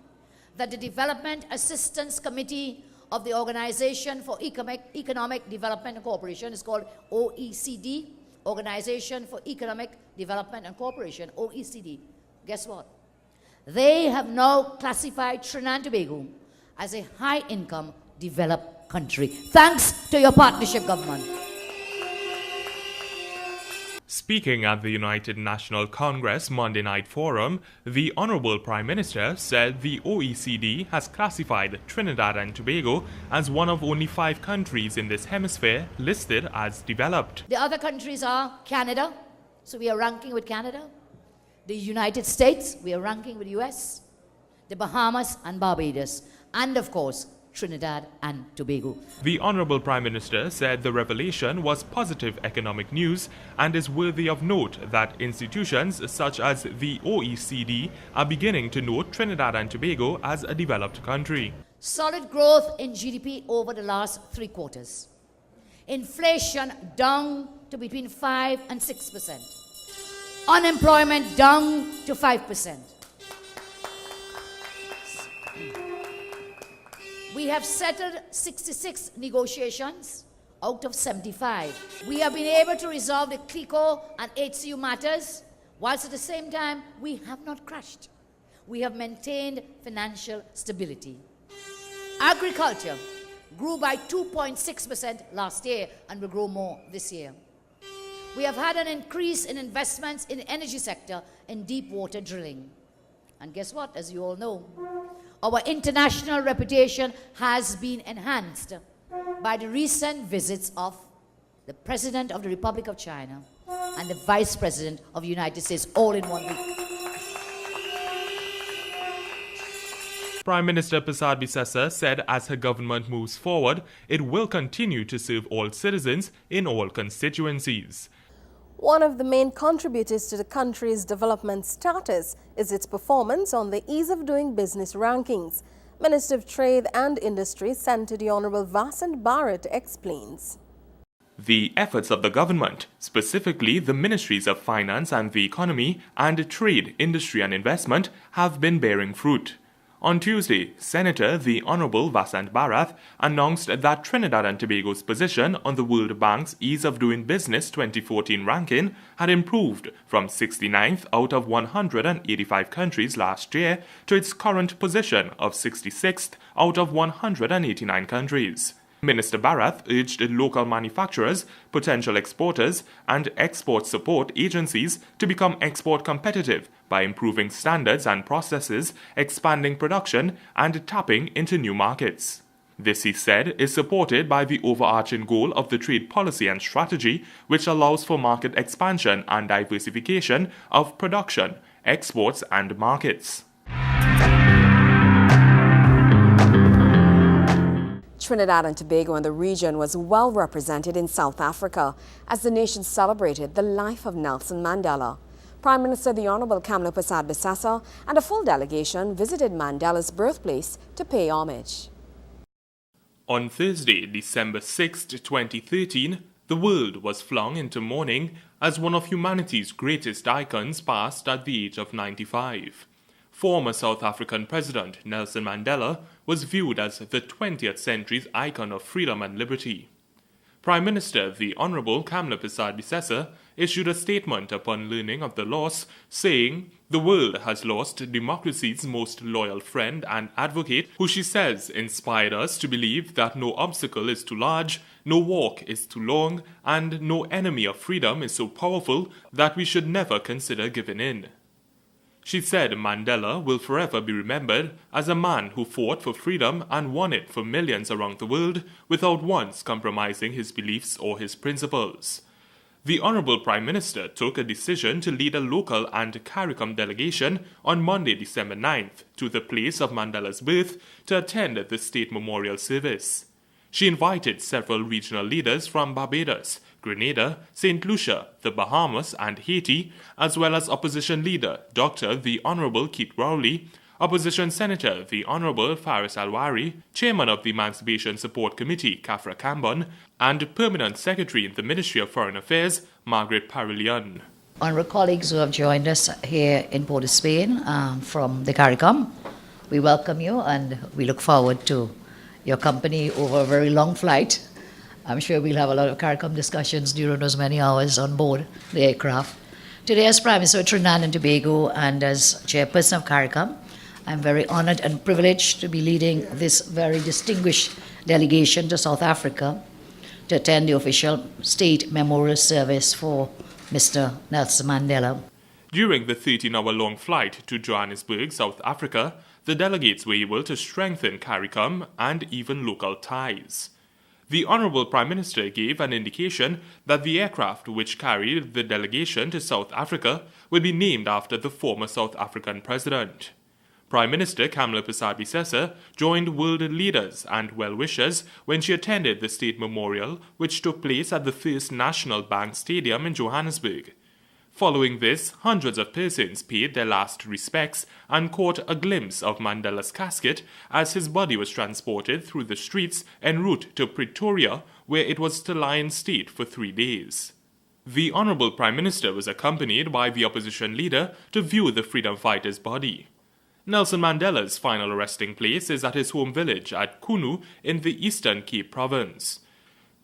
that the Development Assistance Committee of the Organization for Economic Development and Cooperation is called OECD, Organization for Economic Development and Cooperation, OECD. Guess what? They have now classified Trinidad and Tobago as a high-income developed country. Thanks to your partnership, government. Speaking at the United National Congress Monday Night Forum, the Honorable Prime Minister said the OECD has classified Trinidad and Tobago as one of only 5 countries in this hemisphere listed as developed. The other countries are Canada, so we are ranking with Canada. The United States, we are ranking with US. The Bahamas and Barbados. And of course, Trinidad and Tobago. The Honorable Prime Minister said the revelation was positive economic news and is worthy of note that institutions such as the OECD are beginning to note Trinidad and Tobago as a developed country. Solid growth in GDP over the last 3 quarters. Inflation down to between 5 and 6%. Unemployment down to 5%. We have settled 66 negotiations out of 75. We have been able to resolve the CLICO and HCU matters, whilst at the same time, we have not crashed. We have maintained financial stability. Agriculture grew by 2.6% last year and will grow more this year. We have had an increase in investments in the energy sector in deep water drilling. And guess what? As you all know, our international reputation has been enhanced by the recent visits of the President of the Republic of China and the Vice President of the United States, all in 1 week. Prime Minister Prasad Bisesa said as her government moves forward, it will continue to serve all citizens in all constituencies. One of the main contributors to the country's development status is its performance on the Ease of Doing Business rankings. Minister of Trade and Industry, Senator the Honorable Vasant Bharat, explains. The efforts of the government, specifically the Ministries of Finance and the Economy and Trade, Industry and Investment, have been bearing fruit. On Tuesday, Senator the Honorable Vasant Bharat announced that Trinidad and Tobago's position on the World Bank's Ease of Doing Business 2014 ranking had improved from 69th out of 185 countries last year to its current position of 66th out of 189 countries. Minister Bharat urged local manufacturers, potential exporters, and export support agencies to become export competitive by improving standards and processes, expanding production, and tapping into new markets. This, he said, is supported by the overarching goal of the trade policy and strategy, which allows for market expansion and diversification of production, exports, and markets. Trinidad and Tobago and the region was well represented in South Africa as the nation celebrated the life of Nelson Mandela. Prime Minister the Honorable Kamla Prasad Bisesa and a full delegation visited Mandela's birthplace to pay homage. On Thursday, December 6, 2013, the world was flung into mourning as one of humanity's greatest icons passed at the age of 95. Former South African President Nelson Mandela was viewed as the 20th century's icon of freedom and liberty. Prime Minister the Honorable Kamla Prasad Bisesa issued a statement upon learning of the loss, saying, "The world has lost democracy's most loyal friend and advocate, who she says inspired us to believe that no obstacle is too large, no walk is too long, and no enemy of freedom is so powerful that we should never consider giving in." She said Mandela will forever be remembered as a man who fought for freedom and won it for millions around the world without once compromising his beliefs or his principles. The Honorable Prime Minister took a decision to lead a local and CARICOM delegation on Monday, December 9th, to the place of Mandela's birth to attend the state memorial service. She invited several regional leaders from Barbados, Grenada, St. Lucia, the Bahamas, and Haiti, as well as opposition leader Dr. the Honorable Keith Rowley, opposition senator the Honorable Faris Alwari, chairman of the Emancipation Support Committee Kafra Kambon, and permanent secretary in the Ministry of Foreign Affairs Margaret Parilion. Honourable colleagues who have joined us here in Port of Spain from the CARICOM, we welcome you and we look forward to your company over a very long flight. I'm sure we'll have a lot of CARICOM discussions during those many hours on board the aircraft. Today, as Prime Minister of Trinidad and Tobago and as Chairperson of CARICOM, I'm very honored and privileged to be leading this very distinguished delegation to South Africa to attend the official state memorial service for Mr. Nelson Mandela. During the 13-hour-long flight to Johannesburg, South Africa, the delegates were able to strengthen CARICOM and even local ties. The Honourable Prime Minister gave an indication that the aircraft which carried the delegation to South Africa will be named after the former South African president. Prime Minister Kamla Persad-Bissessar joined world leaders and well-wishers when she attended the state memorial, which took place at the First National Bank Stadium in Johannesburg. Following this, hundreds of persons paid their last respects and caught a glimpse of Mandela's casket as his body was transported through the streets en route to Pretoria, where it was to lie in state for 3 days. The Honourable Prime Minister was accompanied by the opposition leader to view the freedom fighter's body. Nelson Mandela's final resting place is at his home village at Kunu in the Eastern Cape Province.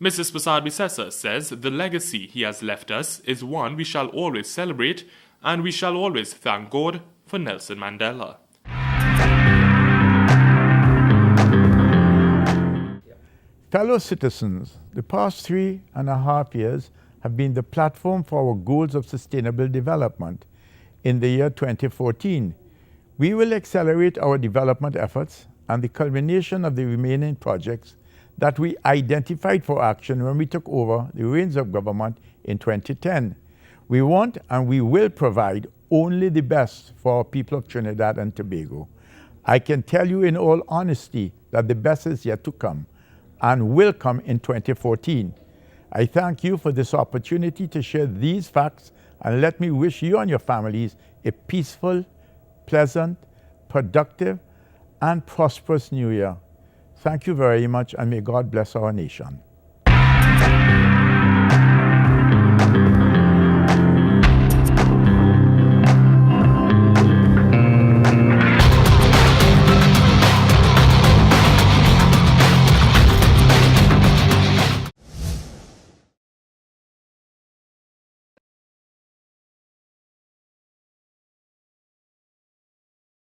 Mrs. Persad-Bissessar says the legacy he has left us is one we shall always celebrate, and we shall always thank God for Nelson Mandela. Fellow citizens, the past 3.5 years have been the platform for our goals of sustainable development. In the year 2014, we will accelerate our development efforts, and the culmination of the remaining projects that we identified for action when we took over the reins of government in 2010. We want and we will provide only the best for our people of Trinidad and Tobago. I can tell you in all honesty that the best is yet to come and will come in 2014. I thank you for this opportunity to share these facts, and let me wish you and your families a peaceful, pleasant, productive, and prosperous New Year. Thank you very much, and may God bless our nation.